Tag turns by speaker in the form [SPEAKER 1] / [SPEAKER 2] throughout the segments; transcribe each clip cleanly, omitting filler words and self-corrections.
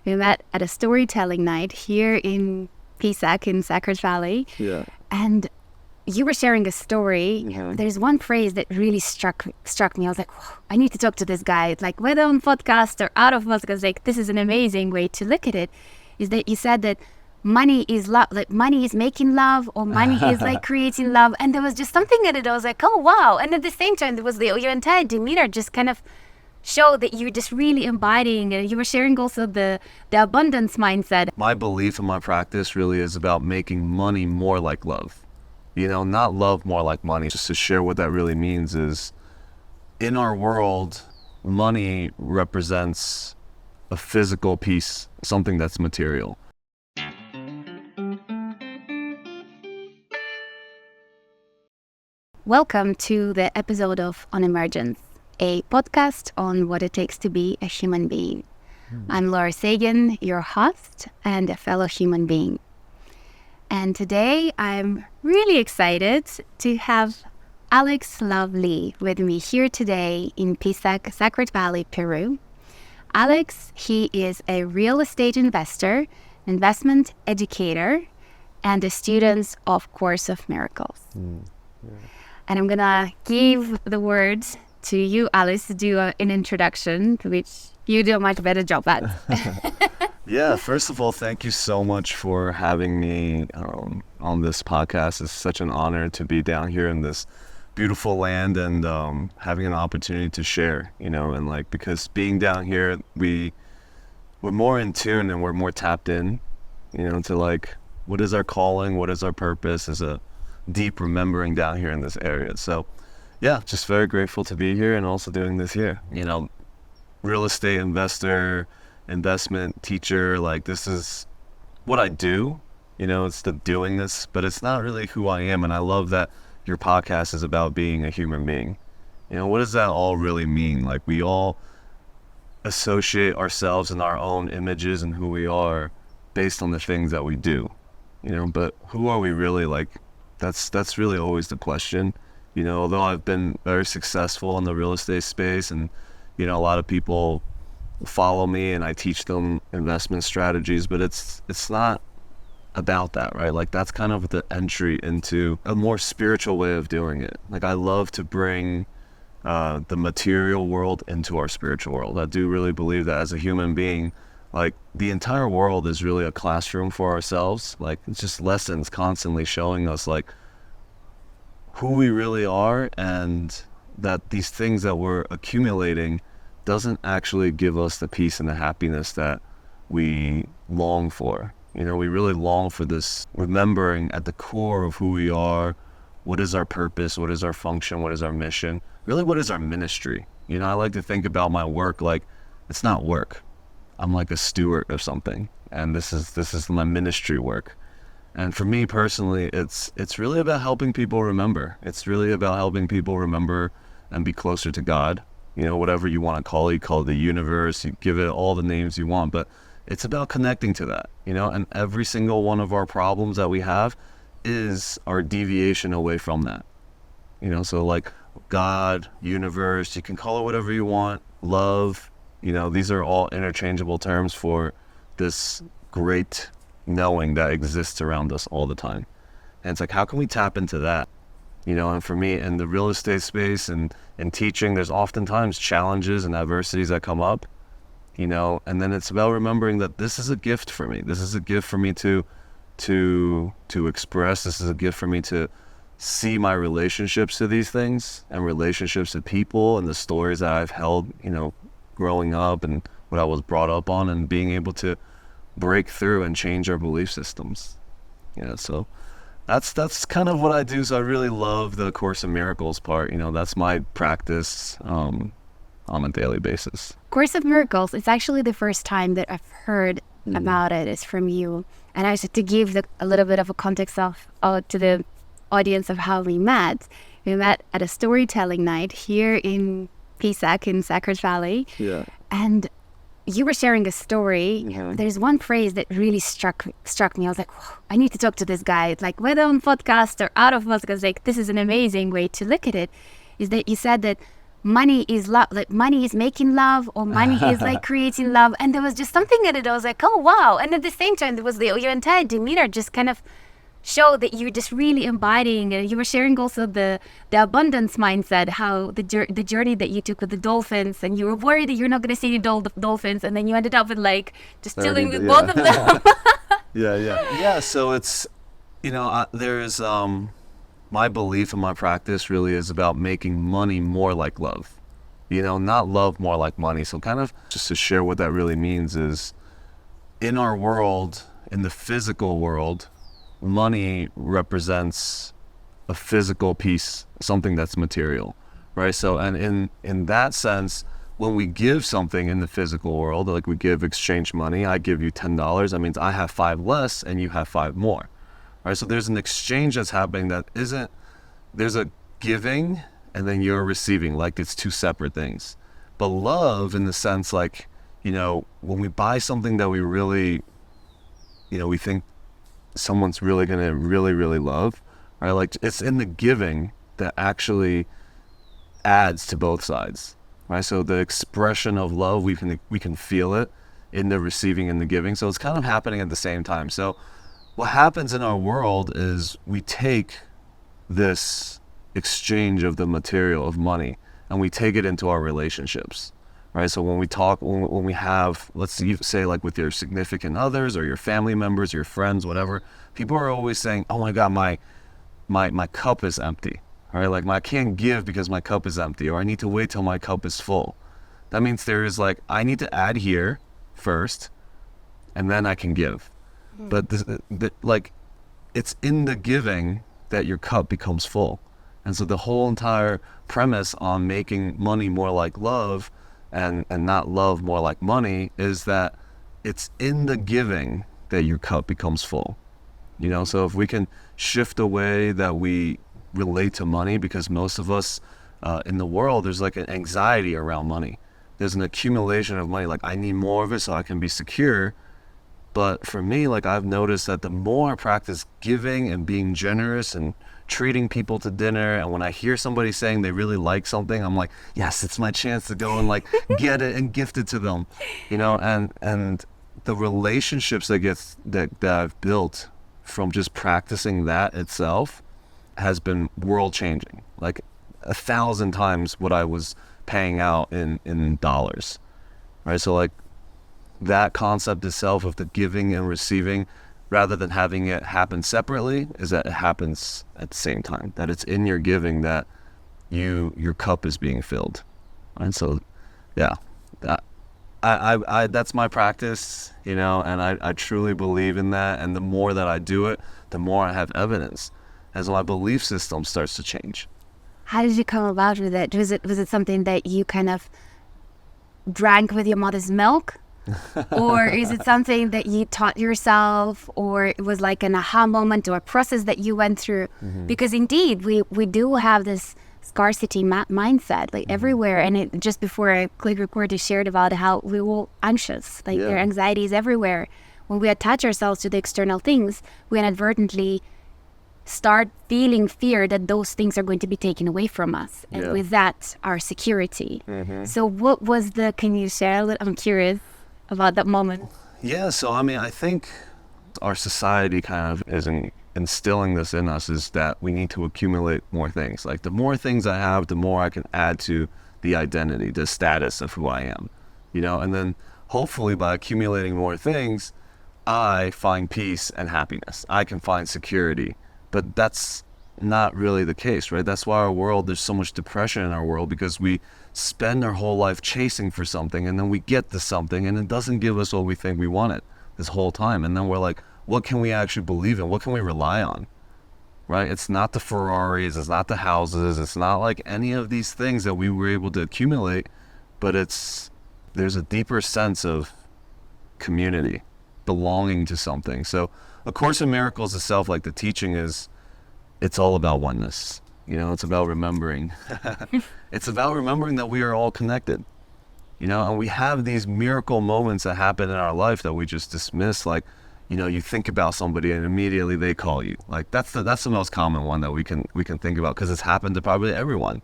[SPEAKER 1] We met at a storytelling night here in PSAC in Sacred Valley.
[SPEAKER 2] Yeah.
[SPEAKER 1] And you were sharing a story.
[SPEAKER 2] Mhm.
[SPEAKER 1] There's one phrase that really struck me. I was like, whoa, I need to talk to this guy. Like, whether on podcast or out of podcast, like, this is an amazing way to look at it. Is that you said that money is love, like money is making love, or money is like creating love. And there was just something in it. I was like, oh, wow. And at the same time, there was your entire demeanor just kind of showed that you're just really embodying, and you were sharing also the abundance mindset.
[SPEAKER 2] My belief and my practice really is about making money more like love. You know, not love more like money. Just to share what that really means is, in our world, money represents a physical piece, something that's material.
[SPEAKER 1] Welcome to the episode of On Emergence, a podcast on what it takes to be a human being. I'm Laura Sagan, your host and a fellow human being. And today I'm really excited to have Alex Lovely with me here today in PSAC, Sacred Valley, Peru. Alex, he is a real estate investor, investment educator, and a student of Course of Miracles. And I'm gonna give the words to you, Alice, to do an introduction, which you do a much better job at.
[SPEAKER 2] Yeah, first of all, thank you so much for having me on this podcast. It's such an honor to be down here in this beautiful land and having an opportunity to share, you know, and like, because being down here, we're more in tune and we're more tapped in, you know, to like, what is our calling, what is our purpose, is a deep remembering down here in this area. So yeah, just very grateful to be here and also doing this here. You know, real estate investor, investment teacher, like this is what I do, you know, it's the doing this, but it's not really who I am. And I love that your podcast is about being a human being. You know, what does that all really mean? Like, we all associate ourselves in our own images and who we are based on the things that we do, you know, but who are we really? Like, that's really always the question. You know, although I've been very successful in the real estate space and, you know, a lot of people follow me and I teach them investment strategies, but it's not about that, right? Like, that's kind of the entry into a more spiritual way of doing it. Like, I love to bring the material world into our spiritual world. I do really believe that as a human being, like, the entire world is really a classroom for ourselves. Like, it's just lessons constantly showing us like who we really are, and that these things that we're accumulating doesn't actually give us the peace and the happiness that we long for. You know, we really long for this remembering at the core of who we are, what is our purpose, what is our function, what is our mission, really what is our ministry. You know, I like to think about my work like it's not work. I'm like a steward of something, and this is my ministry work. And for me personally, it's really about helping people remember. It's really about helping people remember and be closer to God. You know, whatever you want to call it, you call it the universe, you give it all the names you want, but it's about connecting to that, you know, and every single one of our problems that we have is our deviation away from that. You know, so like God, universe, you can call it whatever you want, love, you know, these are all interchangeable terms for this great knowing that exists around us all the time. And it's like, how can we tap into that? You know, and for me in the real estate space and in teaching, there's oftentimes challenges and adversities that come up, you know, and then it's about remembering that this is a gift for me. This is a gift for me to express. This is a gift for me to see my relationships to these things and relationships to people and the stories that I've held, you know, growing up and what I was brought up on, and being able to break through and change our belief systems. Yeah, so that's kind of what I do. So I really love the Course of Miracles part. You know, that's my practice on a daily basis.
[SPEAKER 1] Course of Miracles, it's actually the first time that I've heard about it is from you. And I to give a little bit of a context of to the audience of how we met. We met at a storytelling night here in PSAC in Sacred Valley.
[SPEAKER 2] Yeah.
[SPEAKER 1] And you were sharing a story.
[SPEAKER 2] Mm-hmm.
[SPEAKER 1] There's one phrase that really struck me. I was like, whoa, I need to talk to this guy. Like, whether on podcast or out of podcast, like, this is an amazing way to look at it. Is that you said that money is love, like money is making love, or money is like creating love. And there was just something in it. I was like, oh wow. And at the same time, there was your entire demeanor just kind of showed that you're just really embodying, and you were sharing also the abundance mindset, how the journey that you took with the dolphins, and you were worried that you're not going to see any dolphins, and then you ended up with like just dealing with both of them.
[SPEAKER 2] Yeah. So it's, there's my belief and my practice really is about making money more like love, not love more like money. So kind of just to share what that really means is, in our world, in the physical world, money represents a physical piece, something that's material, right? So, and in that sense, when we give something in the physical world, like we give exchange money, I give you $10, that means I have 5 less and you have 5 more, right? So there's an exchange that's happening that isn't, there's a giving and then you're receiving, like it's 2 separate things. But love, in the sense, like, when we buy something that we really, we think someone's really gonna really love, right? Like, it's in the giving that actually adds to both sides, right? So the expression of love, we can feel it in the receiving and the giving. So it's kind of happening at the same time. So what happens in our world is we take this exchange of the material of money and we take it into our relationships, right? So when we talk, when we have, let's say like with your significant others or your family members, your friends, whatever, people are always saying, oh my God, my cup is empty, right? Like I can't give because my cup is empty, or I need to wait till my cup is full. That means there is like, I need to add here first and then I can give. But like, it's in the giving that your cup becomes full. And so the whole entire premise on making money more like love and not love more like money is that it's in the giving that your cup becomes full. So if we can shift the way that we relate to money, because most of us in the world, there's like an anxiety around money. There's an accumulation of money, like I need more of it so I can be secure. But for me, like I've noticed that the more I practice giving and being generous and treating people to dinner, and when I hear somebody saying they really like something, I'm like, yes, it's my chance to go and like get it and gift it to them, and the relationships that I've built from just practicing that itself has been world changing, like 1,000 times what I was paying out in dollars, right? So like that concept itself of the giving and receiving, rather than having it happen separately, is that it happens at the same time, that it's in your giving that your cup is being filled. And so I that's my practice, and I truly believe in that. And the more that I do it, the more I have evidence as my belief system starts to change.
[SPEAKER 1] How did you come about with it? Was it something that you kind of drank with your mother's milk? Or is it something that you taught yourself, or it was like an aha moment or a process that you went through? Because indeed, we do have this scarcity mindset like everywhere. And it, just before I click record, you shared about how we're all anxious, like their anxiety is everywhere. When we attach ourselves to the external things, we inadvertently start feeling fear that those things are going to be taken away from us. And with that, our security. So what was can you share a little? I'm curious about that moment.
[SPEAKER 2] Yeah, so I mean, I think our society kind of is instilling this in us, is that we need to accumulate more things. Like the more things I have, the more I can add to the identity, the status of who I am, and then hopefully by accumulating more things, I find peace and happiness. I can find security. But that's not really the case, right? That's why there's so much depression in our world, because we spend our whole life chasing for something, and then we get to something and it doesn't give us what we think we wanted this whole time. And then we're like, what can we actually believe in? What can we rely on, right? It's not the Ferraris, it's not the houses, it's not like any of these things that we were able to accumulate, but there's a deeper sense of community, belonging to something. So A Course in Miracles itself, like the teaching is, it's all about oneness. It's about remembering. It's about remembering that we are all connected. And we have these miracle moments that happen in our life that we just dismiss. Like, you think about somebody and immediately they call you. Like that's the most common one that we can think about, because it's happened to probably everyone.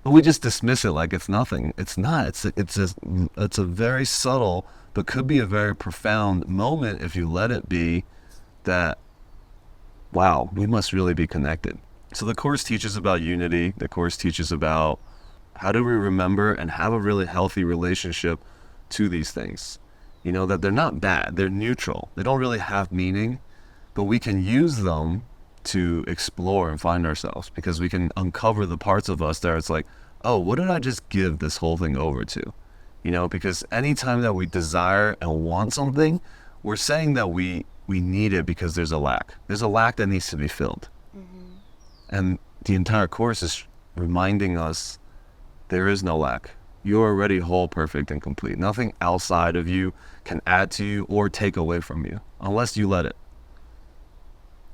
[SPEAKER 2] But we just dismiss it like it's nothing. It's not. It's a very subtle, but could be a very profound moment if you let it be, that, wow, we must really be connected. So the Course teaches about unity. The Course teaches about how do we remember and have a really healthy relationship to these things. You know, that they're not bad. They're neutral. They don't really have meaning, but we can use them to explore and find ourselves, because we can uncover the parts of us that it's like, oh, what did I just give this whole thing over to? You know, because anytime that we desire and want something, we're saying that we need it because there's a lack. There's a lack that needs to be filled. And the entire Course is reminding us there is no lack. You're already whole, perfect, and complete. Nothing outside of you can add to you or take away from you unless you let it.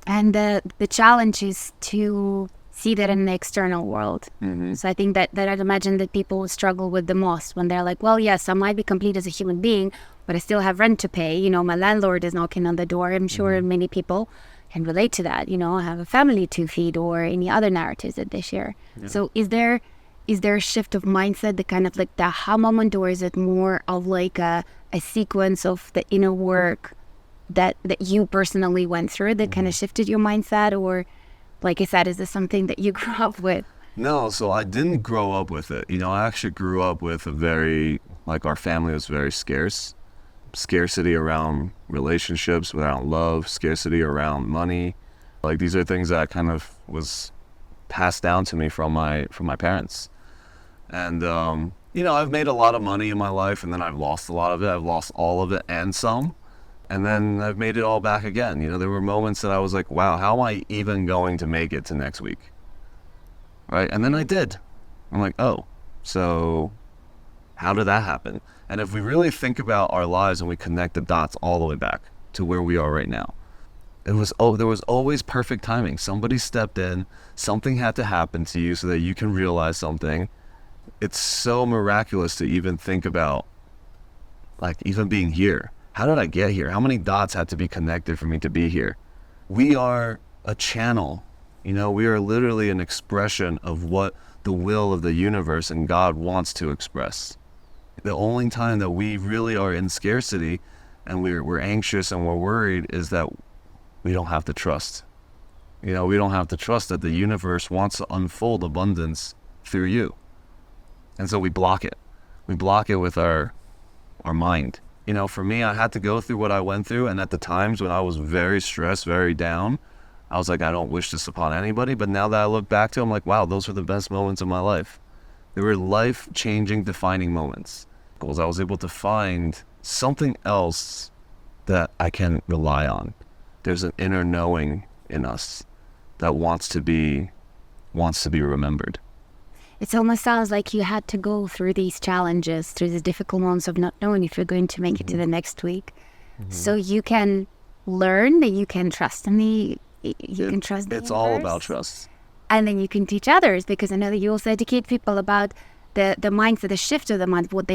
[SPEAKER 1] And the challenge is to see that in the external world. So I think that I'd imagine that people struggle with the most when they're like, well, yes, I might be complete as a human being, but I still have rent to pay. You know, my landlord is knocking on the door. I'm sure many people can relate to that. You know, I have a family to feed, or any other narratives that they share. Yeah. So is there a shift of mindset, the kind of like the aha moment, or is it more of like a sequence of the inner work that you personally went through that kind of shifted your mindset? Or, like I said, is this something that you grew up with?
[SPEAKER 2] No, so I didn't grow up with it. You know, I actually grew up with our family was very scarce. Scarcity around relationships, around love, scarcity around money. Like, these are things that kind of was passed down to me from my parents. And, you know, I've made a lot of money in my life, and then I've lost a lot of it. I've lost all of it and some. And then I've made it all back again. You know, there were moments that I was like, wow, how am I even going to make it to next week? Right? And then I did. I'm like, oh, so how did that happen? And if we really think about our lives and we connect the dots all the way back to where we are right now, there was always perfect timing. Somebody stepped in, something had to happen to you so that you can realize something. It's so miraculous to even think about, like, even being here. How did I get here? How many dots had to be connected for me to be here? We are a channel. You know, we are literally an expression of what the will of the universe and God wants to express. The only time that we really are in scarcity and we're anxious and we're worried is that we don't have to trust. You know, we don't have to trust that the universe wants to unfold abundance through you. And so we block it. We block it with our mind. You know, for me, I had to go through what I went through, and at the times when I was very stressed, very down, I was like, I don't wish this upon anybody. But now that I look back to it, I'm like, wow, those were the best moments of my life. They were life-changing, defining moments. Because I was able to find something else that I can rely on. There's an inner knowing in us that wants to be remembered.
[SPEAKER 1] It almost sounds like you had to go through these challenges, through the difficult months of not knowing if you're going to make it to the next week. So you can learn that you can trust in you can trust the
[SPEAKER 2] It's
[SPEAKER 1] universe.
[SPEAKER 2] all about trust.
[SPEAKER 1] And then you can teach others, because I know that you also educate people about the mindset, the shift of the mind, what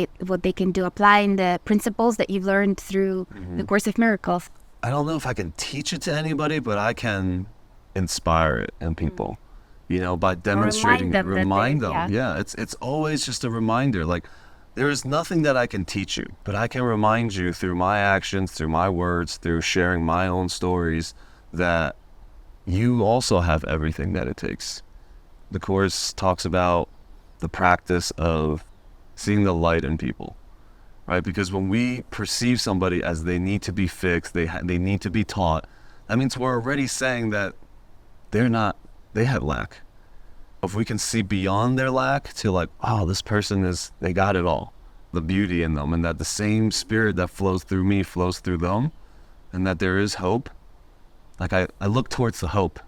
[SPEAKER 1] they can do, applying the principles that you've learned through the Course of Miracles.
[SPEAKER 2] I don't know if I can teach it to anybody, but I can inspire it in people. You know, by demonstrating, remind them. Yeah, it's always just a reminder. Like, there is nothing that I can teach you, but I can remind you through my actions, through my words, through sharing my own stories, that you also have everything that it takes. The Course talks about the practice of seeing the light in people, right? Because when we perceive somebody as they need to be fixed, they need to be taught, that means we're already saying that they have lack. If we can see beyond their lack to like, oh, this person they got it all, the beauty in them, and that the same spirit that flows through me flows through them, and that there is hope. Like, I look towards the hope,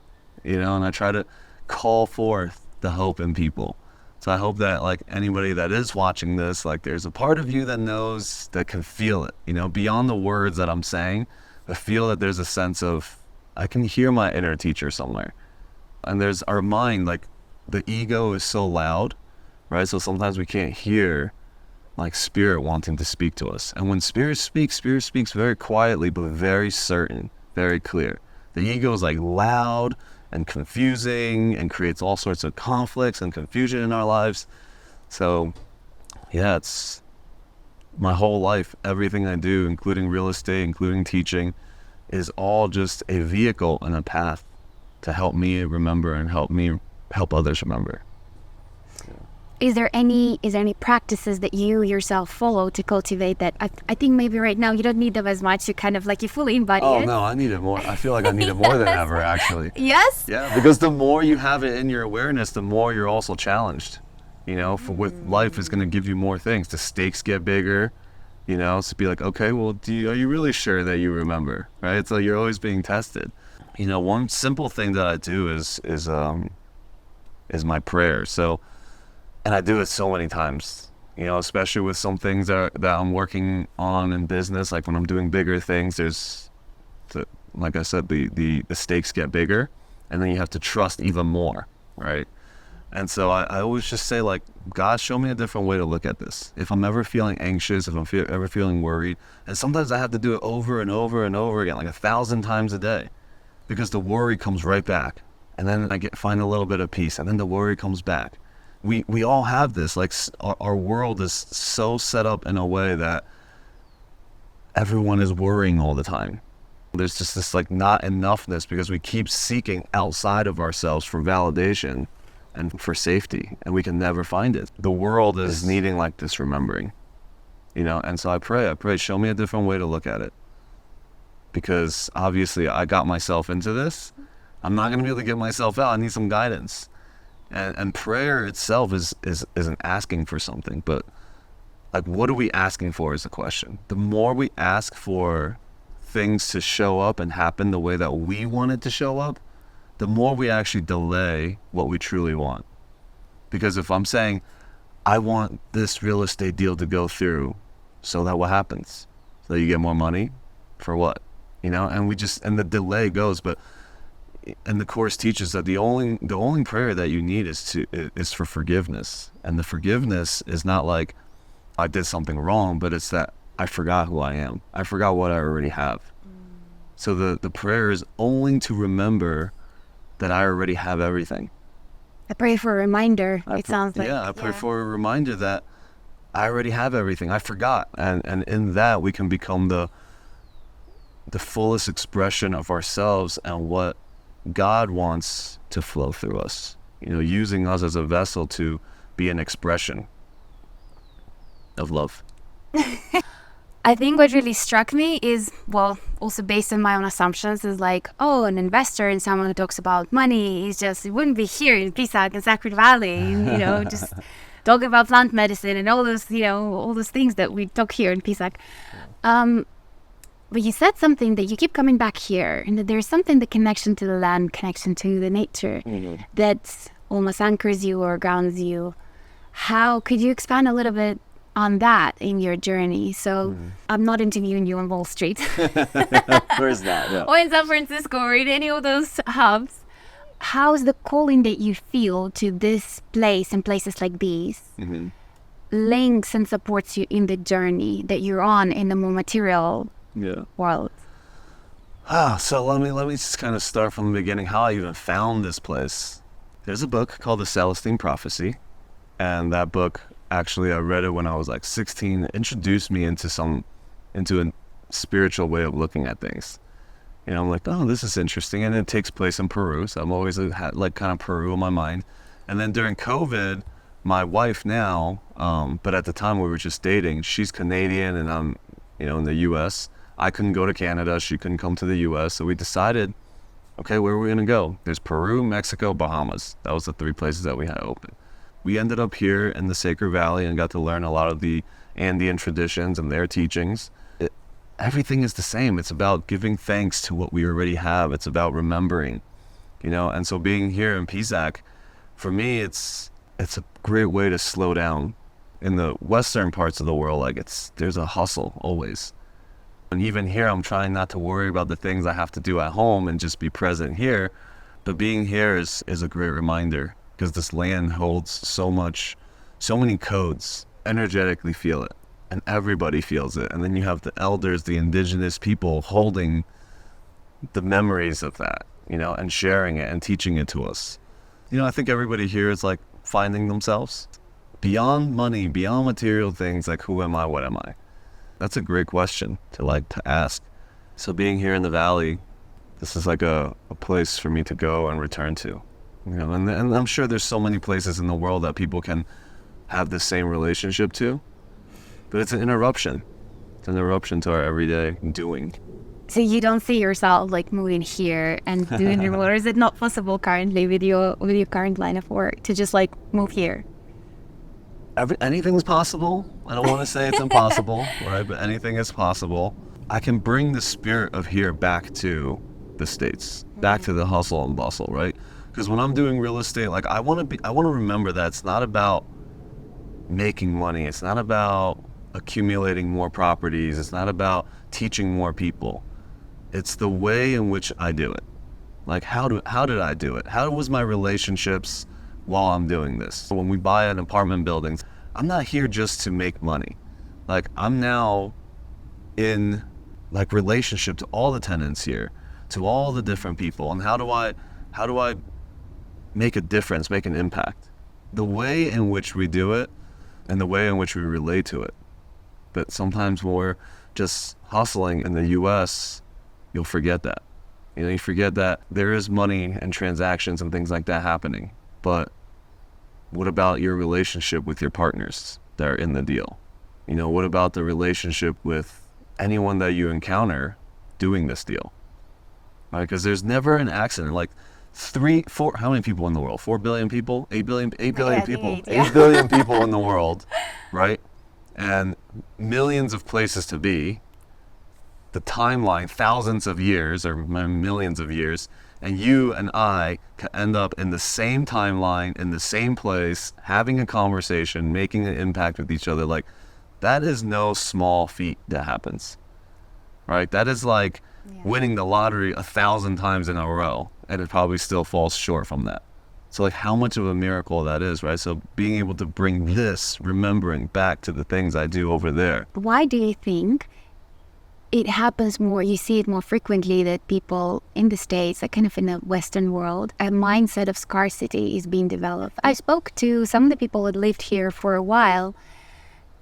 [SPEAKER 2] you know, and I try to call forth the hope in people. So I hope that, like, anybody that is watching this, like, there's a part of you that knows, that can feel it, you know, beyond the words that I'm saying, but feel that there's a sense of, I can hear my inner teacher somewhere. And there's our mind, like, the ego is so loud, right? So sometimes we can't hear, like, spirit wanting to speak to us. And when spirit speaks very quietly, but very certain, very clear. The ego is, like, loud, and confusing and creates all sorts of conflicts and confusion in our lives. So yeah, it's my whole life, everything I do, including real estate, including teaching, is all just a vehicle and a path to help me remember and help others remember.
[SPEAKER 1] Is there any practices that you yourself follow to cultivate that? I think maybe right now you don't need them as much. You kind of like you fully embody it.
[SPEAKER 2] Oh no, I need it more. I feel like I need it more than ever, actually.
[SPEAKER 1] Yes?
[SPEAKER 2] Yeah, because the more you have it in your awareness, the more you're also challenged. With life is going to give you more things. The stakes get bigger, to be like, okay, well, are you really sure that you remember, right? So you're always being tested. One simple thing that I do is my prayer. So, and I do it so many times, especially with some things that I'm working on in business. Like when I'm doing bigger things, like I said, the stakes get bigger, and then you have to trust even more, right? And so I always just say, like, God, show me a different way to look at this. If I'm ever feeling anxious, if I'm ever feeling worried, and sometimes I have to do it over and over and over again, like 1,000 times a day, because the worry comes right back. And then I find a little bit of peace, and then the worry comes back. We all have this, like our world is so set up in a way that everyone is worrying all the time. There's just this like not enoughness because we keep seeking outside of ourselves for validation and for safety, and we can never find it. The world is needing like this remembering, and so I pray, show me a different way to look at it. Because obviously I got myself into this. I'm not gonna be able to get myself out. I need some guidance. And prayer itself is an asking for something, but like, what are we asking for is the question. The more we ask for things to show up and happen the way that we want it to show up, the more we actually delay what we truly want. Because if I'm saying, I want this real estate deal to go through, so that what happens? So you get more money? For what? And the delay goes, and the Course teaches that the only prayer that you need is for forgiveness. And the forgiveness is not like I did something wrong, but it's that I forgot who I am. I forgot what I already have. So the prayer is only to remember that I already have everything.
[SPEAKER 1] I pray for a reminder. Sounds like.
[SPEAKER 2] Yeah, I pray for a reminder that I already have everything. I forgot. And in that we can become the fullest expression of ourselves and what God wants to flow through us, using us as a vessel to be an expression of love.
[SPEAKER 1] I think what really struck me is, well, also based on my own assumptions, is like, oh, an investor and someone who talks about money it wouldn't be here in Pisac and Sacred Valley, just talking about plant medicine and all those things that we talk here in Pisac. But you said something that you keep coming back here, and that there's something, the connection to the land, connection to the nature, that almost anchors you or grounds you. How could you expand a little bit on that in your journey? So I'm not interviewing you on Wall Street.
[SPEAKER 2] Where's that? Yeah.
[SPEAKER 1] Or in San Francisco or in any of those hubs. How's the calling that you feel to this place and places like these links and supports you in the journey that you're on in the more material world?
[SPEAKER 2] So let me just kind of start from the beginning, how I even found this place. There's a book called The Celestine Prophecy, and that book, actually, I read it when I was like 16. It introduced me into a spiritual way of looking at things. I'm like, oh, this is interesting, and it takes place in Peru, so I'm always had like kind of Peru in my mind. And then during COVID, my wife now, but at the time we were just dating, she's Canadian and I'm, in the U.S. I couldn't go to Canada, she couldn't come to the U.S., so we decided, okay, where are we gonna go? There's Peru, Mexico, Bahamas. That was the 3 places that we had open. We ended up here in the Sacred Valley and got to learn a lot of the Andean traditions and their teachings. Everything is the same. It's about giving thanks to what we already have. It's about remembering, and so being here in Pisac, for me, it's a great way to slow down. In the Western parts of the world, there's a hustle always. And even here, I'm trying not to worry about the things I have to do at home and just be present here. But being here is a great reminder, because this land holds so many codes. Energetically feel it, and everybody feels it. And then you have the elders, the indigenous people holding the memories of that. and sharing it and teaching it to us. I think everybody here is like finding themselves beyond money, beyond material things. Like, who am I? What am I? That's a great question to ask. So being here in the Valley, this is like a place for me to go and return to, and I'm sure there's so many places in the world that people can have the same relationship to, but it's an interruption. It's an interruption to our everyday doing.
[SPEAKER 1] So you don't see yourself like moving here and doing it, or is it not possible currently with your current line of work to just like move here?
[SPEAKER 2] Anything's possible. I don't want to say it's impossible, right? But anything is possible. I can bring the spirit of here back to the States, back to the hustle and bustle, right? Because when I'm doing real estate, like I want to remember that it's not about making money. It's not about accumulating more properties. It's not about teaching more people. It's the way in which I do it. Like, how did I do it? How was my relationships while I'm doing this? When we buy an apartment building, I'm not here just to make money. Like, I'm now in like relationship to all the tenants here, to all the different people. And how do I make a difference, make an impact? The way in which we do it and the way in which we relate to it. But sometimes when we're just hustling in the US, you'll forget that. You forget that there is money and transactions and things like that happening. But what about your relationship with your partners that are in the deal? What about the relationship with anyone that you encounter doing this deal? Right? Because there's never an accident. Like 3, 4, how many people in the world? 4 billion people? 8 billion people? 8 billion people in the world, right? And millions of places to be. The timeline, thousands of years or millions of years, and you and I can end up in the same timeline, in the same place, having a conversation, making an impact with each other. Like, that is no small feat that happens, right? That is like winning the lottery 1,000 times in a row, and it probably still falls short from that. So like, how much of a miracle that is, right? So being able to bring this remembering back to the things I do over there.
[SPEAKER 1] Why do you think it happens more, you see it more frequently, that people in the States, like kind of in the Western world, a mindset of scarcity is being developed? I spoke to some of the people that lived here for a while,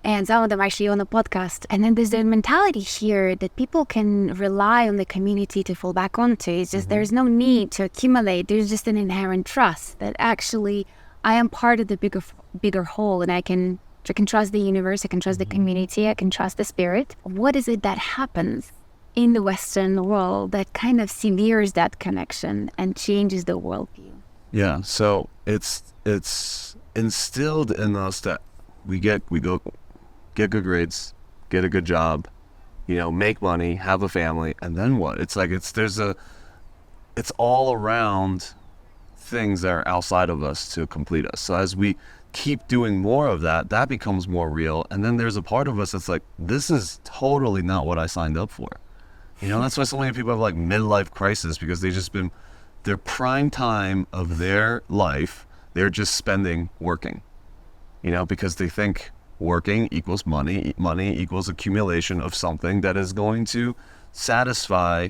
[SPEAKER 1] and some of them actually on the podcast. And then there's the mentality here that people can rely on the community to fall back onto. It's just there's no need to accumulate. There's just an inherent trust that actually I am part of the bigger whole, and I can trust the universe, I can trust the community, I can trust the spirit. What is it that happens in the Western world that kind of severs that connection and changes the worldview?
[SPEAKER 2] Yeah, so it's instilled in us that we get good grades, get a good job, make money, have a family, and then what? It's like it's all around things that are outside of us to complete us. So as we keep doing more of that becomes more real. And then there's a part of us that's like, this is totally not what I signed up for. That's why so many people have like midlife crisis, because they've just been their prime time of their life, they're just spending working, because they think working equals money equals accumulation of something that is going to satisfy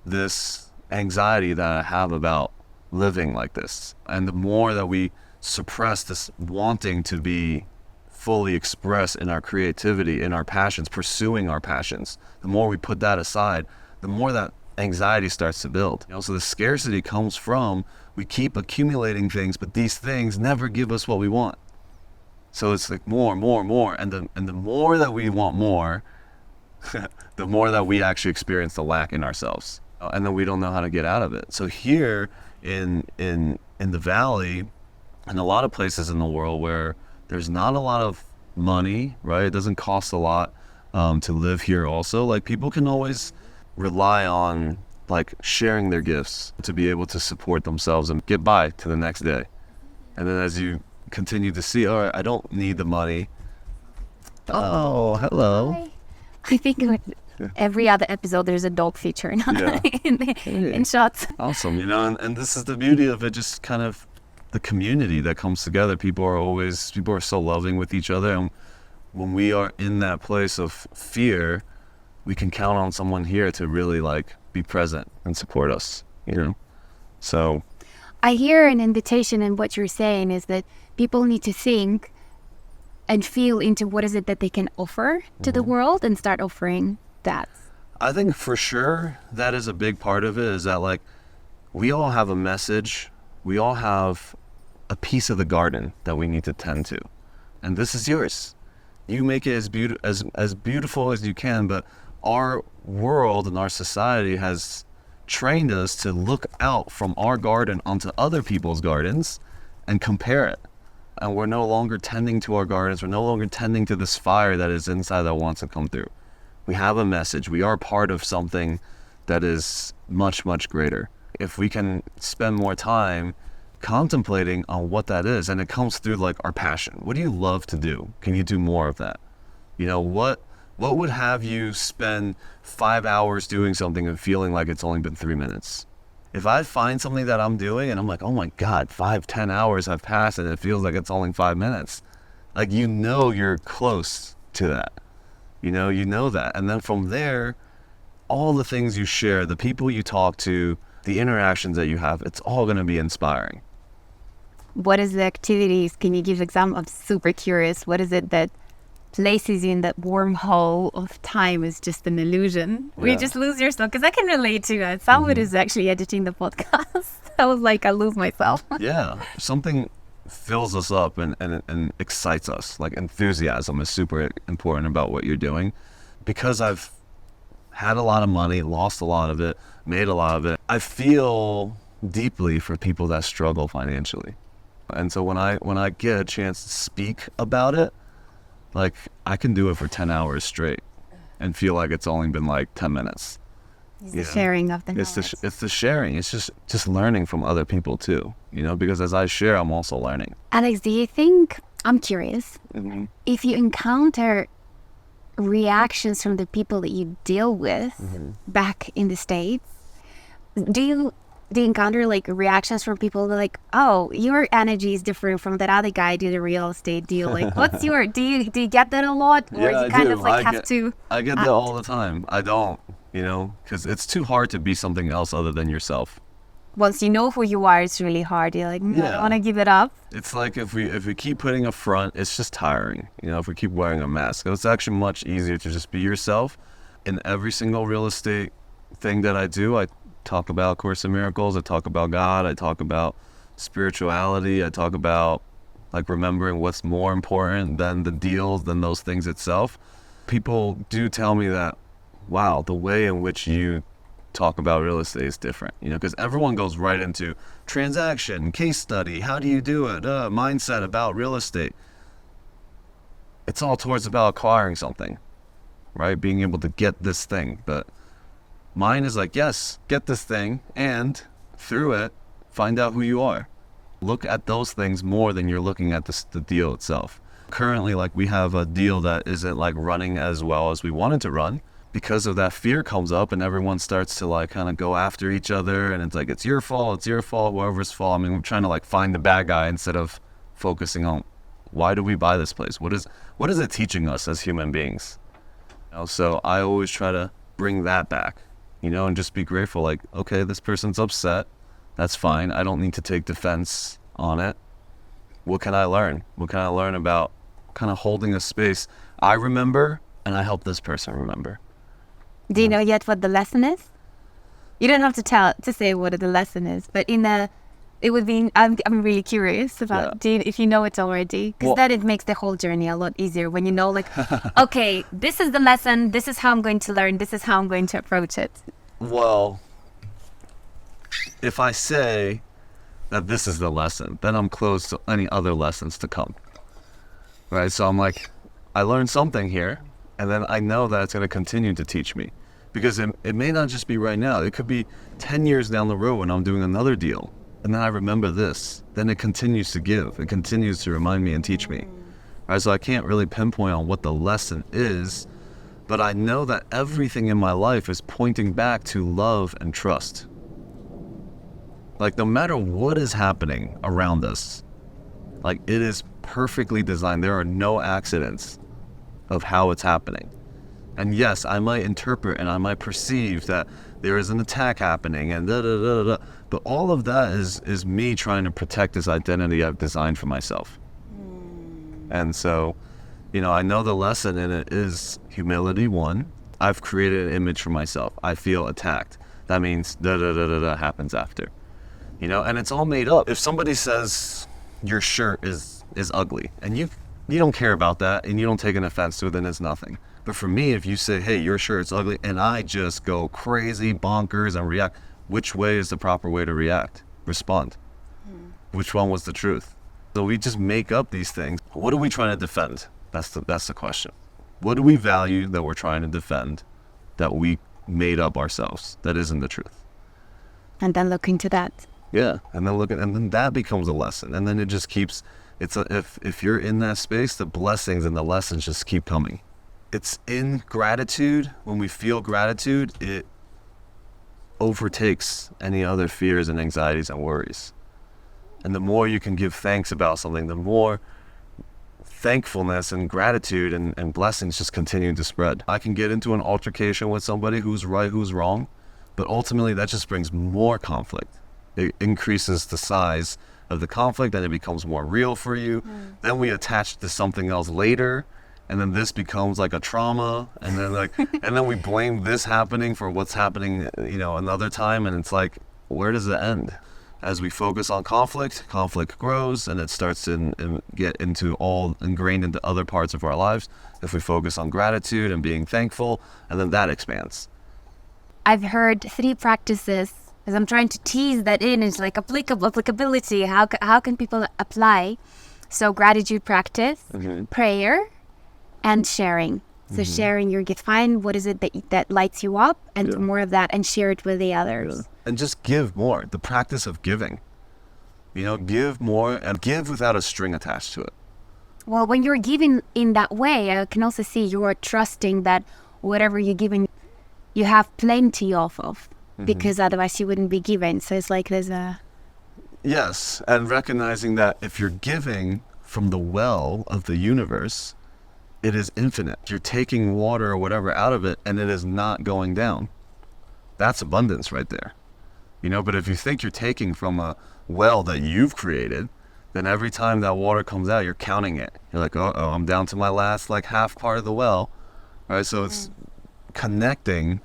[SPEAKER 2] this anxiety that I have about living like this. And the more that we suppress this wanting to be fully expressed in our creativity, in our passions, pursuing our passions, the more we put that aside, the more that anxiety starts to build. So the scarcity comes from, we keep accumulating things, but these things never give us what we want. So it's like more, and the more that we want more, the more that we actually experience the lack in ourselves, and then we don't know how to get out of it. So here in the Valley, and a lot of places in the world where there's not a lot of money, right? It doesn't cost a lot to live here also. Like, people can always rely on like sharing their gifts to be able to support themselves and get by to the next day. And then as you continue to see, all right, I don't need the money. Oh, hello.
[SPEAKER 1] Hi. I think every other episode there's a dog feature in shots.
[SPEAKER 2] Awesome, and this is the beauty of it, just kind of the community that comes together. People are so loving with each other, and when we are in that place of fear, we can count on someone here to really like be present and support us, So
[SPEAKER 1] I hear an invitation in what you're saying is that people need to think and feel into what is it that they can offer to the world and start offering that.
[SPEAKER 2] I think for sure that is a big part of it, is that like we all have a message, we all have a piece of the garden that we need to tend to, and this is yours. You make it as beautiful as you can, but our world and our society has trained us to look out from our garden onto other people's gardens and compare it. And we're no longer tending to our gardens. We're no longer tending to this fire that is inside that wants to come through. We have a message. We are part of something that is much, much greater. If we can spend more time contemplating on what that is, and it comes through like our passion. What do you love to do? Can you do more of that? You know, what would have you spend 5 hours doing something and feeling like it's only been 3 minutes? If I find something that I'm doing and I'm like, oh my God, 5-10 hours have passed and it feels like it's only 5 minutes. Like, you know, you're close to that. You know that. And then from there, all the things you share, the people you talk to, the interactions that you have, it's all going to be inspiring.
[SPEAKER 1] What is the activities? Can you give example? I'm super curious. What is it that places you in that wormhole of time is just an illusion? Where you just lose yourself? Because I can relate to that. Some of it is actually editing the podcast. I was like, I lose myself.
[SPEAKER 2] Yeah. Something fills us up and excites us. Like, enthusiasm is super important about what you're doing. Because I've had a lot of money, lost a lot of it, made a lot of it, I feel deeply for people that struggle financially. And so when I get a chance to speak about it, like, I can do it for 10 hours straight and feel like it's only been like 10 minutes.
[SPEAKER 1] It's the sharing of the knowledge.
[SPEAKER 2] It's the sharing. It's just learning from other people too, because as I share, I'm also learning.
[SPEAKER 1] Alex, do you think, I'm curious, if you encounter reactions from the people that you deal with back in the States, do you encounter like reactions from people that are like, oh, your energy is different from that other guy did a real estate deal? Like, what's your, do you get that a lot? Or
[SPEAKER 2] Yeah,
[SPEAKER 1] you kind of like
[SPEAKER 2] I get that all the time. I don't, because it's too hard to be something else other than yourself.
[SPEAKER 1] Once you know who you are, it's really hard. You're like, I don't want to give it up.
[SPEAKER 2] It's like if we keep putting a front, it's just tiring. If we keep wearing a mask, it's actually much easier to just be yourself. In every single real estate thing that I do, I talk about Course in Miracles, I talk about God, I talk about spirituality, I talk about like remembering what's more important than the deals, than those things itself. People do tell me that, wow, the way in which you talk about real estate is different, because everyone goes right into transaction, case study, how do you do it, mindset about real estate. It's all towards about acquiring something, right? Being able to get this thing. But mine is like, yes, get this thing, and through it, find out who you are. Look at those things more than you're looking at the deal itself. Currently, like, we have a deal that isn't like running as well as we wanted to run. Because of that, fear comes up and everyone starts to like kind of go after each other, and it's like, it's your fault, whoever's fault. I mean, we're trying to like find the bad guy instead of focusing on, why do we buy this place? What is it teaching us as human beings? So I always try to bring that back, and just be grateful. Like, okay, this person's upset. That's fine. I don't need to take defense on it. What can I learn? What can I learn about kind of holding a space? I remember, and I help this person remember.
[SPEAKER 1] Do you know yet what the lesson is? You don't have to say what the lesson is, but it would be, I'm really curious about, if you know it already, because then it makes the whole journey a lot easier when you know, like, okay, this is the lesson, this is how I'm going to learn, this is how I'm going to approach it.
[SPEAKER 2] Well, if I say that this is the lesson, then I'm closed to any other lessons to come, right? So I'm like, I learned something here, and then I know that it's going to continue to teach me, because it may not just be right now. It could be 10 years down the road when I'm doing another deal, and then I remember this. Then it continues to give. It continues to remind me and teach me. Right? So I can't really pinpoint on what the lesson is, but I know that everything in my life is pointing back to love and trust. Like, no matter what is happening around us, like, it is perfectly designed. There are no accidents of how it's happening. And yes, I might interpret and I might perceive that there is an attack happening, and da da da da. But all of that is me trying to protect this identity I've designed for myself. And so, I know the lesson in it is humility. One, I've created an image for myself. I feel attacked. That means da da da da da happens after. And it's all made up. If somebody says your shirt is ugly, and you don't care about that, and you don't take an offense to it, then it's nothing. But for me, if you say, hey, your shirt's ugly, and I just go crazy, bonkers, and react, which way is the proper way to react? Respond. Which one was the truth? So we just make up these things. What are we trying to defend? That's the question. What do we value that we're trying to defend that we made up ourselves that isn't the truth?
[SPEAKER 1] And then look into that.
[SPEAKER 2] Yeah, and then that becomes a lesson, and then it just keeps. If you're in that space, the blessings and the lessons just keep coming. It's in gratitude. When we feel gratitude, it overtakes any other fears and anxieties and worries. And the more you can give thanks about something, the more thankfulness and gratitude and blessings just continue to spread. I can get into an altercation with somebody who's right, who's wrong, but ultimately that just brings more conflict. It increases the size of the conflict, and it becomes more real for you. Then we attach to something else later, and then this becomes like a trauma, and then and then we blame this happening for what's happening, another time, and it's like, where does it end? As we focus on conflict grows, and it starts to get all ingrained into other parts of our lives. If we focus on gratitude and being thankful, and then that expands.
[SPEAKER 1] I've heard 3 practices, as I'm trying to tease that in, it's like applicability. How can people apply? So gratitude practice, prayer, and sharing. So sharing your gift. Find what is it that lights you up, and do more of that, and share it with the others.
[SPEAKER 2] Yeah. And just give more. The practice of giving. Give more, and give without a string attached to it.
[SPEAKER 1] Well, when you're giving in that way, I can also see you're trusting that whatever you're giving, you have plenty of. Because otherwise you wouldn't be giving. So it's like there's a...
[SPEAKER 2] Yes, and recognizing that if you're giving from the well of the universe, it is infinite. You're taking water or whatever out of it, and it is not going down. That's abundance right there. But if you think you're taking from a well that you've created, then every time that water comes out, you're counting it. You're like, uh-oh, I'm down to my last half part of the well. All right, so it's connecting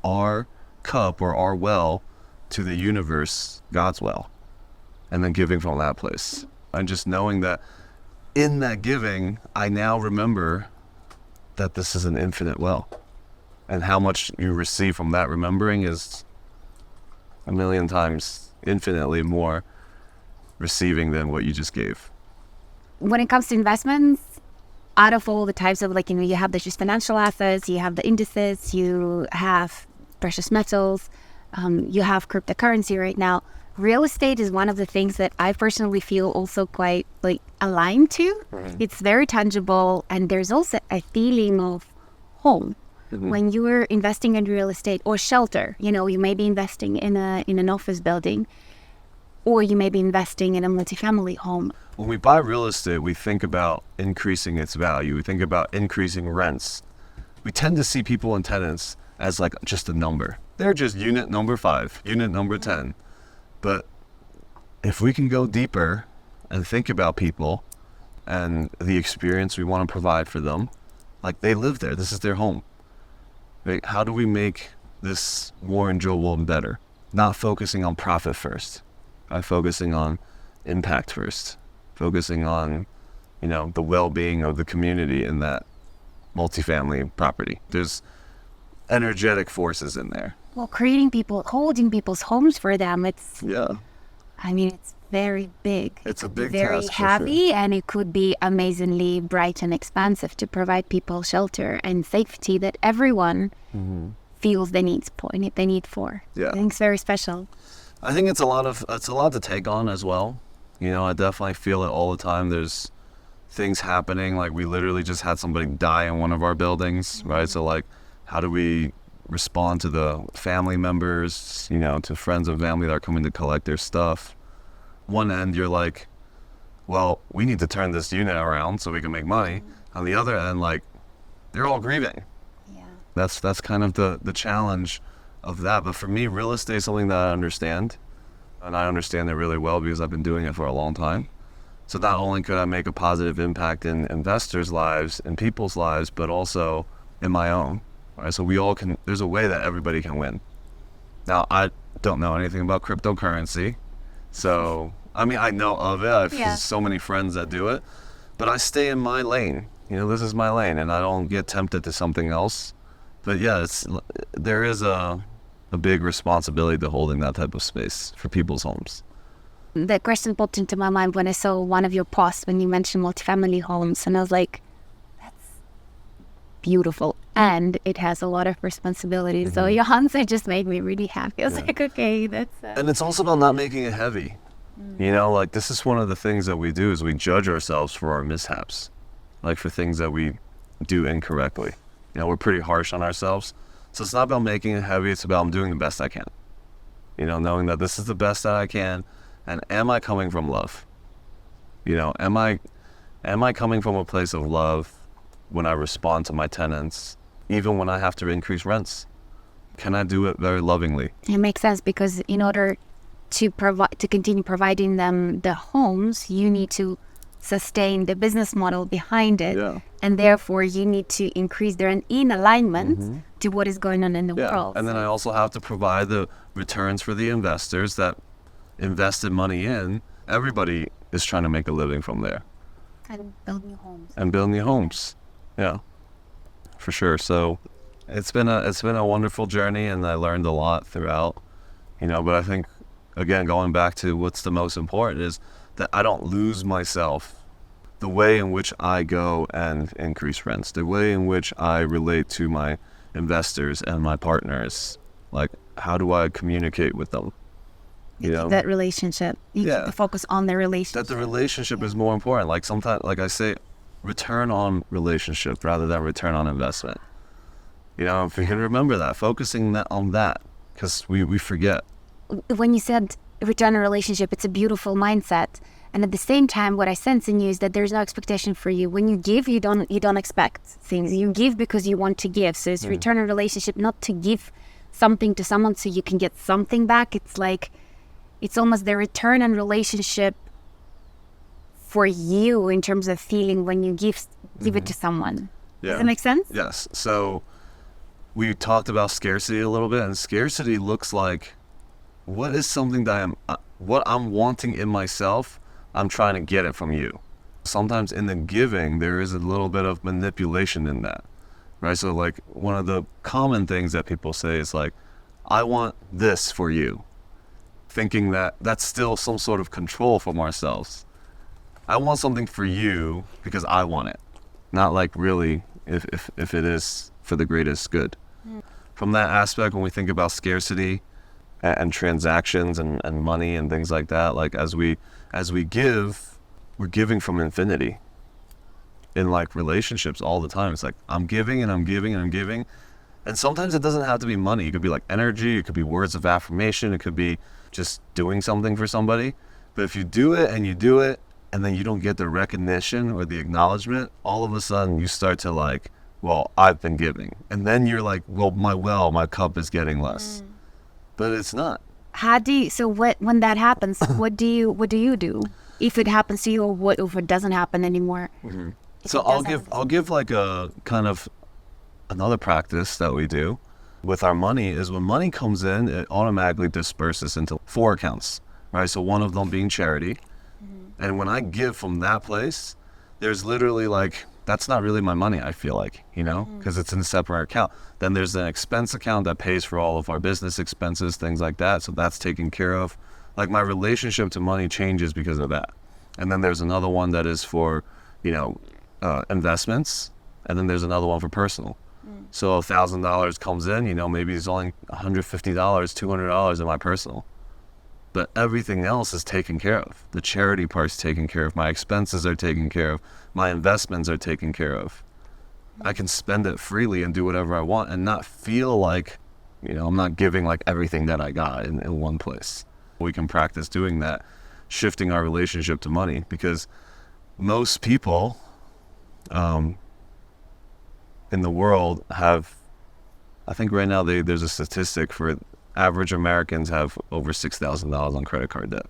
[SPEAKER 2] our cup or our well to the universe, God's well, and then giving from that place. And just knowing that in that giving, I now remember that this is an infinite well, and how much you receive from that remembering is a million times infinitely more receiving than what you just gave.
[SPEAKER 1] When it comes to investments, out of all the types of you have the just financial assets, you have the indices, you have precious metals, you have cryptocurrency right now. Real estate is one of the things that I personally feel also quite aligned to. It's very tangible, and there's also a feeling of home. When you're investing in real estate or shelter, you may be investing in an office building, or you may be investing in a multifamily home.
[SPEAKER 2] When we buy real estate, we think about increasing its value. We think about increasing rents. We tend to see people and tenants as just a number. They're just unit number 5, unit number 10. But if we can go deeper and think about people and the experience we want to provide for them, they live there, this is their home. How do we make this more enjoyable and better? Not focusing on profit first, by focusing on impact first, focusing on, the well-being of the community in that multifamily property. There's energetic forces in there.
[SPEAKER 1] Well, holding people's homes for them, it's very big.
[SPEAKER 2] It's a big
[SPEAKER 1] very
[SPEAKER 2] task,
[SPEAKER 1] heavy,
[SPEAKER 2] for sure.
[SPEAKER 1] And it could be amazingly bright and expansive to provide people shelter and safety that everyone feels they need for.
[SPEAKER 2] Yeah.
[SPEAKER 1] I think it's very special.
[SPEAKER 2] I think it's a lot to take on as well. I definitely feel it all the time. There's things happening, we literally just had somebody die in one of our buildings, right? So how do we respond to the family members, to friends and family that are coming to collect their stuff? One end, you're like, well, we need to turn this unit around so we can make money. On the other end, they're all grieving.
[SPEAKER 1] Yeah.
[SPEAKER 2] That's kind of the challenge of that. But for me, real estate is something that I understand, and I understand it really well because I've been doing it for a long time. So not only could I make a positive impact in investors' lives and people's lives, but also in my own. Right? So we all can, there's a way that everybody can win. Now, I don't know anything about cryptocurrency. So, I mean, I know of it. I have so many friends that do it, but I stay in my lane. You know, this is my lane, and I don't get tempted to something else. But yeah, there is a big responsibility to holding that type of space for people's homes.
[SPEAKER 1] The question popped into my mind when I saw one of your posts when you mentioned multifamily homes, and I was like, that's beautiful, and it has a lot of responsibilities. So your answer just made me really happy. I was like, okay, that's...
[SPEAKER 2] And it's also about not making it heavy. You know, like this is one of the things that we do is we judge ourselves for our mishaps, like for things that we do incorrectly. You know, we're pretty harsh on ourselves. So it's not about making it heavy, it's about doing the best I can. You know, knowing that this is the best that I can. And am I coming from love? You know, am I coming from a place of love when I respond to my tenants, even when I have to increase rents? Can I do it very lovingly?
[SPEAKER 1] It makes sense because in order to continue providing them the homes, you need to sustain the business model behind it, and therefore you need to increase their in alignment to what is going on in the world.
[SPEAKER 2] And then I also have to provide the returns for the investors that invested money in. Everybody is trying to make a living from there.
[SPEAKER 1] And build new homes.
[SPEAKER 2] Yeah, for sure. So it's been a wonderful journey, and I learned a lot throughout. You know, but I think again, going back to what's the most important is that I don't lose myself. The way in which I go and increase rents, the way in which I relate to my investors and my partners, like how do I communicate with them? You know,
[SPEAKER 1] that relationship. You keep the focus on the relationship.
[SPEAKER 2] That the relationship is more important. Like sometimes, like I say, return on relationship rather than return on investment. You know, if you can remember that, focusing on that, because we forget.
[SPEAKER 1] When you said return on relationship, it's a beautiful mindset. And at the same time, what I sense in you is that there's no expectation for you. When you give, you don't expect things. You give because you want to give. So it's return on relationship, not to give something to someone so you can get something back. It's like, it's almost the return on relationship for you in terms of feeling when you give it to someone. Does that make sense?
[SPEAKER 2] Yes. So we talked about scarcity a little bit, and scarcity looks like what is something that what I'm wanting in myself, I'm trying to get it from you. Sometimes in the giving, there is a little bit of manipulation in that, right? So like one of the common things that people say is like, I want this for you, thinking that that's still some sort of control from ourselves. I want something for you because I want it, not like really if it is for the greatest good. From that aspect, when we think about scarcity and transactions and money and things like that, like as we give, we're giving from infinity. In like relationships all the time, it's like I'm giving and I'm giving and I'm giving, and sometimes it doesn't have to be money. It could be like energy, it could be words of affirmation, it could be just doing something for somebody. But if you do it and then you don't get the recognition or the acknowledgement, all of a sudden you start to like, well, I've been giving, and then you're like, well, my cup is getting less. But it's not.
[SPEAKER 1] When that happens, what do you do if it happens to you, or what if it doesn't happen anymore?
[SPEAKER 2] So I'll give like a kind of another practice that we do with our money is when money comes in, it automatically disperses into 4 accounts, right? So one of them being charity. And when I give from that place, there's literally like, that's not really my money, I feel like, you know, because it's in a separate account. Then there's an expense account that pays for all of our business expenses, things like that. So that's taken care of. Like my relationship to money changes because of that. And then there's another one that is for, you know, investments. And then there's another one for personal. So $1,000 comes in, you know, maybe it's only $150, $200 in my personal. But everything else is taken care of. The charity part's taken care of. My expenses are taken care of. My investments are taken care of. I can spend it freely and do whatever I want and not feel like, you know, I'm not giving like everything that I got in one place. We can practice doing that, shifting our relationship to money, because most people in the world have I think right now there's a statistic for average Americans have over $6,000 on credit card debt.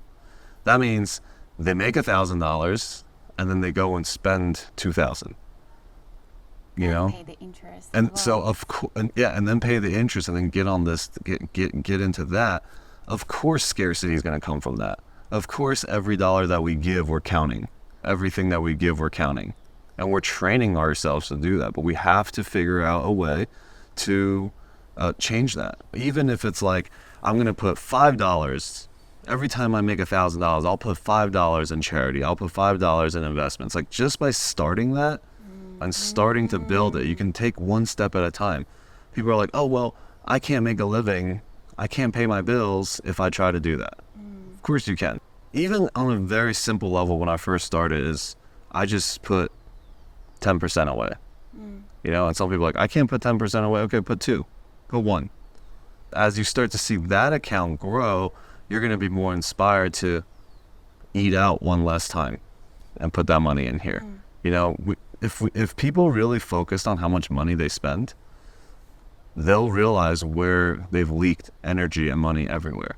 [SPEAKER 2] That means they make $1,000 and then they go and spend $2,000. You know,
[SPEAKER 1] pay the interest.
[SPEAKER 2] And
[SPEAKER 1] as
[SPEAKER 2] so
[SPEAKER 1] well.
[SPEAKER 2] of course, and then pay the interest and then get on this, get into that. Of course, scarcity is going to come from that. Of course, every dollar that we give, we're counting. Everything that we give, we're counting, and we're training ourselves to do that. But we have to figure out a way to change that. Even if it's like, I'm going to put $5 every time I make $1,000, I'll put $5 in charity. I'll put $5 in investments. Like, just by starting that and starting to build it, you can take one step at a time. People are like, oh, well, I can't make a living. I can't pay my bills if I try to do that. Of course you can. Even on a very simple level, when I first started, is I just put 10% away. You know, and some people are like, I can't put 10% away. Okay, put 2, put 1. As you start to see that account grow, you're going to be more inspired to eat out one less time and put that money in here. You know, if people really focused on how much money they spend, they'll realize where they've leaked energy and money everywhere.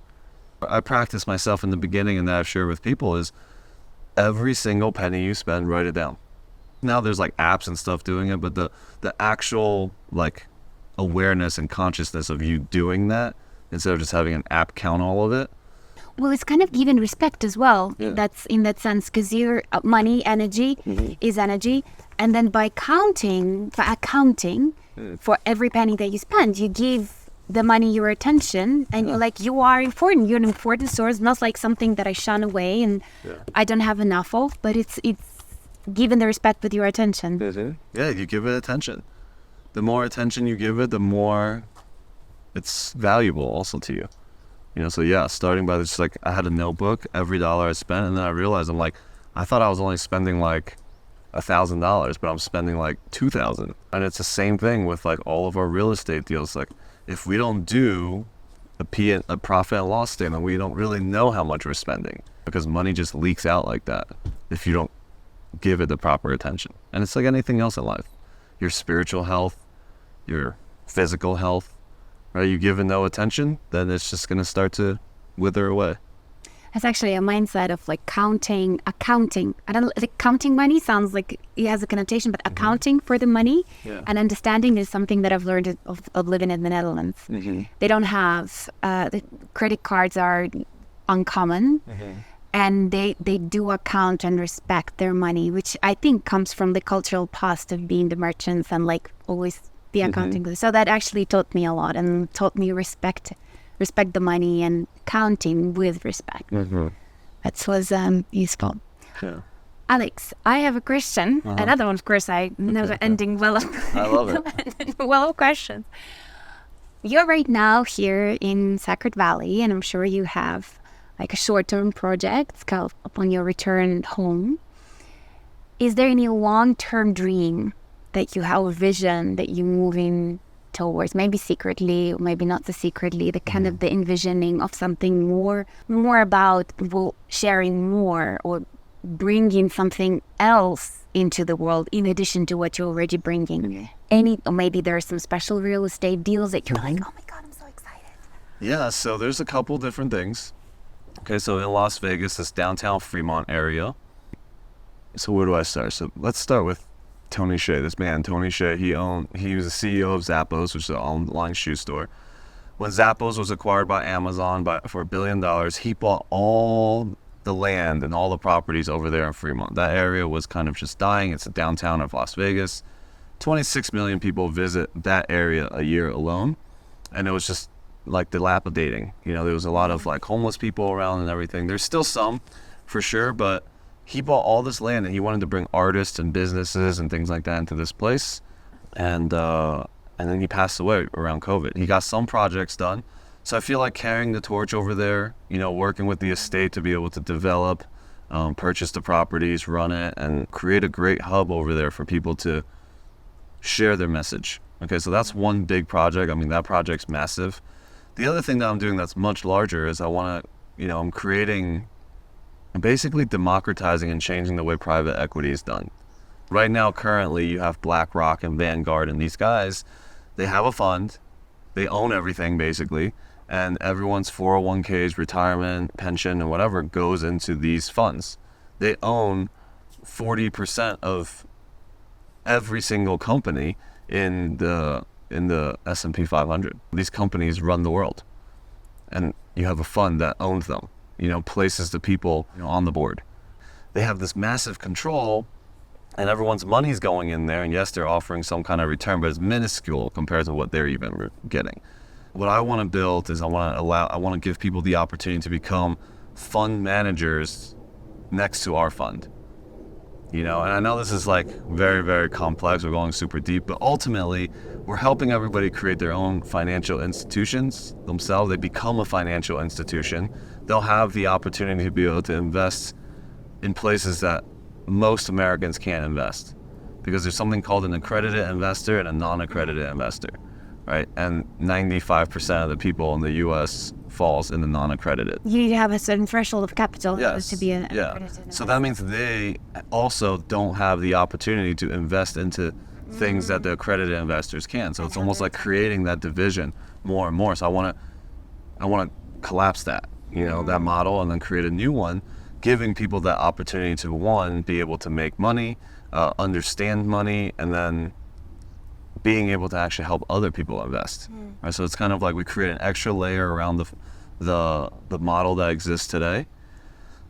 [SPEAKER 2] I practice myself in the beginning, and that I've shared with people, is every single penny you spend, write it down. Now there's like apps and stuff doing it, but the actual like awareness and consciousness of you doing that, instead of just having an app count all of it.
[SPEAKER 1] Well, it's kind of giving respect as well.
[SPEAKER 2] Yeah.
[SPEAKER 1] That's in that sense, because your money, energy is energy. And then by accounting for every penny that you spend, you give the money your attention, and you're like, you are important. You're an important source, not like something that I shun away and I don't have enough of, but it's given the respect with your attention.
[SPEAKER 2] Yeah, you give it attention. The more attention you give it, the more it's valuable also to you. You know, so yeah, starting by just like, I had a notebook, every dollar I spent, and then I realized I thought I was only spending like $1,000, but I'm spending like $2,000. And it's the same thing with like all of our real estate deals. Like, if we don't do a profit and loss statement, we don't really know how much we're spending, because money just leaks out like that if you don't give it the proper attention. And it's like anything else in life. Your spiritual health, your physical health, right? You give it no attention, then it's just going to start to wither away.
[SPEAKER 1] It's actually a mindset of like accounting. I don't like, counting money sounds like it has a connotation, but accounting for the money and understanding is something that I've learned of living in the Netherlands. They don't have the credit cards are uncommon, and they do account and respect their money, which I think comes from the cultural past of being the merchants and like always be accounting. So that actually taught me a lot and taught me respect the money and counting with respect. That was useful.
[SPEAKER 2] Yeah.
[SPEAKER 1] Alex, I have a question. Another one, of course. I never ending well.
[SPEAKER 2] I love it.
[SPEAKER 1] Well of questions. You're right now here in Sacred Valley, and I'm sure you have like a short-term project upon your return home. Is there any long-term dream that you have, a vision that you're moving towards, maybe secretly, or maybe not so secretly, the kind of the envisioning of something more about sharing more or bringing something else into the world in addition to what you're already bringing? Or maybe there are some special real estate deals that you're like, oh my God, I'm so excited.
[SPEAKER 2] Yeah, so there's a couple different things. Okay, so in Las Vegas, this downtown Fremont area. So where do I start? So let's start with Tony Hsieh. This man, Tony Hsieh, he was the CEO of Zappos, which is an online shoe store. When Zappos was acquired by Amazon for $1 billion, he bought all the land and all the properties over there in Fremont. That area was kind of just dying. It's the downtown of Las Vegas. 26 million people visit that area a year alone. And it was just like dilapidating. You know, there was a lot of like homeless people around and everything. There's still some for sure, but he bought all this land and he wanted to bring artists and businesses and things like that into this place. And then he passed away around COVID. He got some projects done. So I feel like carrying the torch over there, you know, working with the estate to be able to develop, purchase the properties, run it, and create a great hub over there for people to share their message. Okay, so that's one big project. I mean, that project's massive. The other thing that I'm doing that's much larger is I'm basically democratizing and changing the way private equity is done. Right now, currently, you have BlackRock and Vanguard, and these guys, they have a fund, They own everything basically, and everyone's 401ks, retirement, pension, and whatever goes into these funds. They own 40% of every single company in the S&P 500. These companies run the world, and you have a fund that owns them, places the people on the board. They have this massive control, and everyone's money's going in there, and yes, they're offering some kind of return, but it's minuscule compared to what they're even getting. What I want to build is I want to give people the opportunity to become fund managers next to our fund. And I know this is like very, very complex. We're going super deep, but ultimately we're helping everybody create their own financial institutions themselves. They become a financial institution. They'll have the opportunity to be able to invest in places that most Americans can't invest, because there's something called an accredited investor and a non-accredited investor, right? And 95% of the people in the U.S. falls in the non-accredited.
[SPEAKER 1] You need to have a certain threshold of capital to be an accredited investor.
[SPEAKER 2] So that means they also don't have the opportunity to invest into things that the accredited investors can. So it's almost like creating that division more and more. So I want to collapse that, that model, and then create a new one, giving people that opportunity to, one, be able to make money, understand money, and then being able to actually help other people invest. Right? So it's kind of like we create an extra layer around the model that exists today.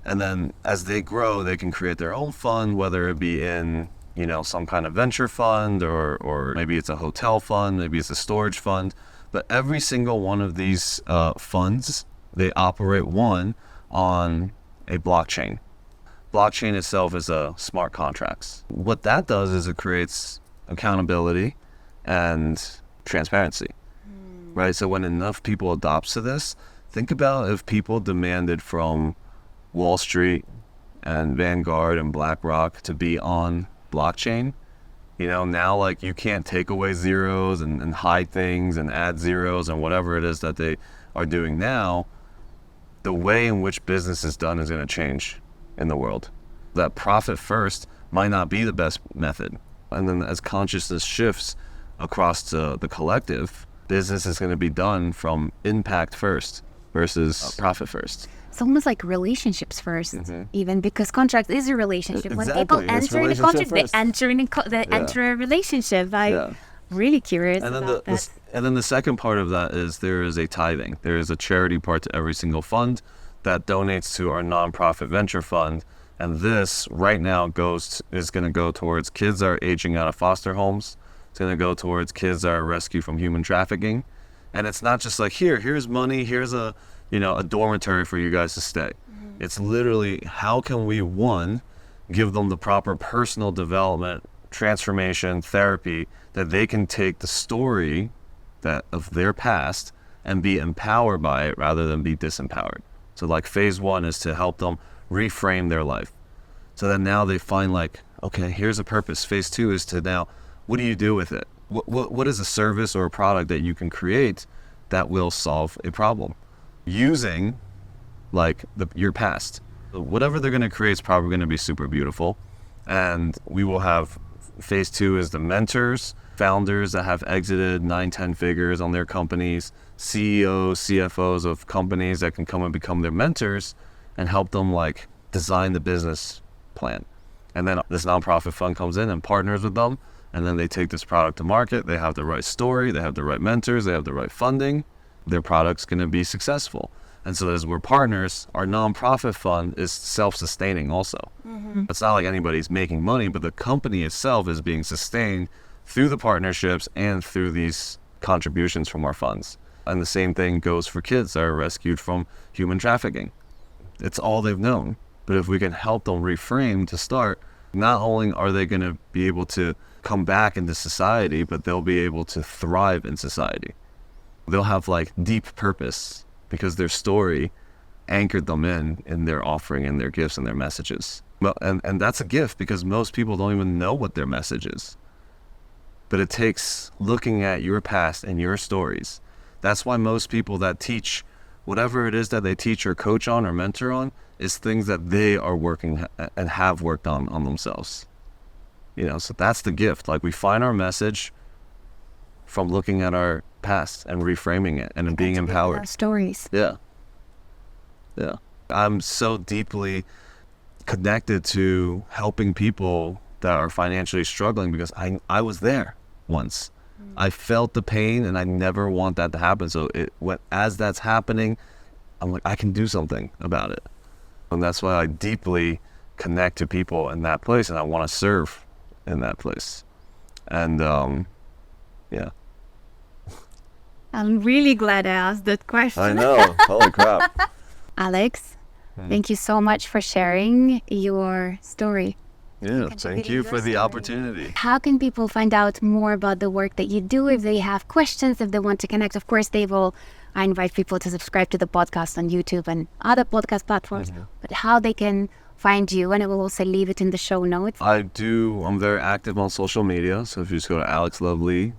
[SPEAKER 2] And then as they grow, they can create their own fund, whether it be in, some kind of venture fund, or maybe it's a hotel fund, maybe it's a storage fund. But every single one of these funds, they operate on a blockchain. Blockchain itself is a smart contracts. What that does is it creates accountability and transparency, right? So when enough people adopt to this, think about if people demanded from Wall Street and Vanguard and BlackRock to be on blockchain. Now like you can't take away zeros and hide things and add zeros and whatever it is that they are doing now. The way in which business is done is going to change in the world. That profit first might not be the best method. And then as consciousness shifts across the collective, business is going to be done from impact first versus profit first.
[SPEAKER 1] It's almost like relationships first, even, because contract is a relationship.
[SPEAKER 2] Exactly.
[SPEAKER 1] When people enter in a contract,
[SPEAKER 2] first.
[SPEAKER 1] they enter a relationship. I'm really curious about that.
[SPEAKER 2] And then the second part of that is there is a tithing. There is a charity part to every single fund that donates to our nonprofit venture fund. And this right now is going to go towards kids that are aging out of foster homes. It's going to go towards kids that are rescued from human trafficking. And it's not just like, here's money, here's a dormitory for you guys to stay. It's literally, how can we, one, give them the proper personal development, transformation, therapy, that they can take the story of their past and be empowered by it rather than be disempowered. So like phase one is to help them reframe their life. So then now they find like, okay, here's a purpose. Phase two is to now, what do you do with it? What is a service or a product that you can create that will solve a problem using like your past? Whatever they're going to create is probably going to be super beautiful. And we will have phase two is the mentors, founders that have exited 9-10 figures on their companies, CEOs, CFOs of companies that can come and become their mentors and help them like design the business plan. And then this nonprofit fund comes in and partners with them, and then they take this product to market. They have the right story, they have the right mentors, they have the right funding. Their product's going to be successful. And so as we're partners, our nonprofit fund is self-sustaining also. It's not like anybody's making money, but the company itself is being sustained through the partnerships and through these contributions from our funds. And the same thing goes for kids that are rescued from human trafficking. It's all they've known. But if we can help them reframe to start, not only are they going to be able to come back into society, but they'll be able to thrive in society. They'll have like deep purpose because their story anchored them in their offering and their gifts and their messages. Well, and that's a gift because most people don't even know what their message is. But it takes looking at your past and your stories. That's why most people that teach whatever it is that they teach or coach on or mentor on is things that they are working and have worked on themselves. So that's the gift. Like we find our message, from looking at our past and reframing it and being empowered.
[SPEAKER 1] Our stories.
[SPEAKER 2] Yeah. I'm so deeply connected to helping people that are financially struggling because I was there once. I felt the pain and I never want that to happen. So as that's happening, I'm like, I can do something about it. And that's why I deeply connect to people in that place and I want to serve in that place. And yeah.
[SPEAKER 1] I'm really glad I asked that question.
[SPEAKER 2] I know. Holy crap.
[SPEAKER 1] Alex, thank you so much for sharing your story.
[SPEAKER 2] Yeah, thank you for the opportunity.
[SPEAKER 1] How can people find out more about the work that you do if they have questions, if they want to connect? Of course, I invite people to subscribe to the podcast on YouTube and other podcast platforms, but how they can find you, and I will also leave it in the show notes.
[SPEAKER 2] I'm very active on social media, so if you just go to Alex Lovely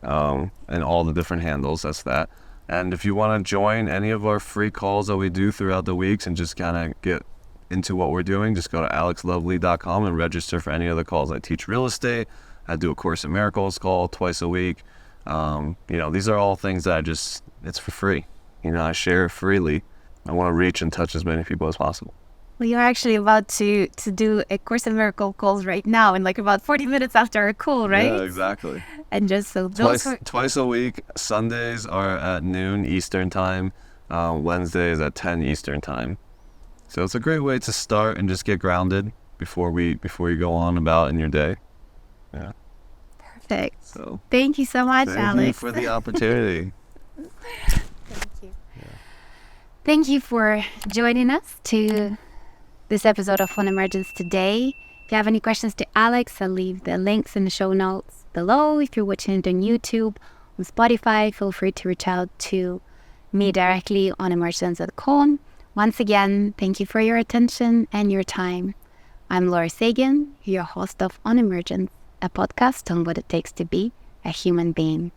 [SPEAKER 2] and all the different handles, that's that. And if you want to join any of our free calls that we do throughout the weeks and just kind of get into what we're doing, just go to alexlovely.com and register for any of the calls. I teach real estate. I do a Course in Miracles call twice a week. These are all things that it's for free. I share freely. I want to reach and touch as many people as possible.
[SPEAKER 1] Well, you're actually about to do a Course in Miracle calls right now in like about 40 minutes after our call, right?
[SPEAKER 2] Yeah, exactly.
[SPEAKER 1] And just so
[SPEAKER 2] twice a week. Sundays are at noon Eastern time. Wednesdays at 10 Eastern time. So it's a great way to start and just get grounded before you go on about in your day. Yeah.
[SPEAKER 1] Perfect.
[SPEAKER 2] So
[SPEAKER 1] thank you so much,
[SPEAKER 2] Alex.
[SPEAKER 1] Thank
[SPEAKER 2] you for the opportunity.
[SPEAKER 1] Thank you. Yeah. Thank you for joining us to this episode of On Emergence today. If you have any questions to Alex, I'll leave the links in the show notes below. If you're watching it on YouTube, on Spotify, feel free to reach out to me directly on emergence.com. Once again, thank you for your attention and your time. I'm Laura Sagan, your host of On Emergence, a podcast on what it takes to be a human being.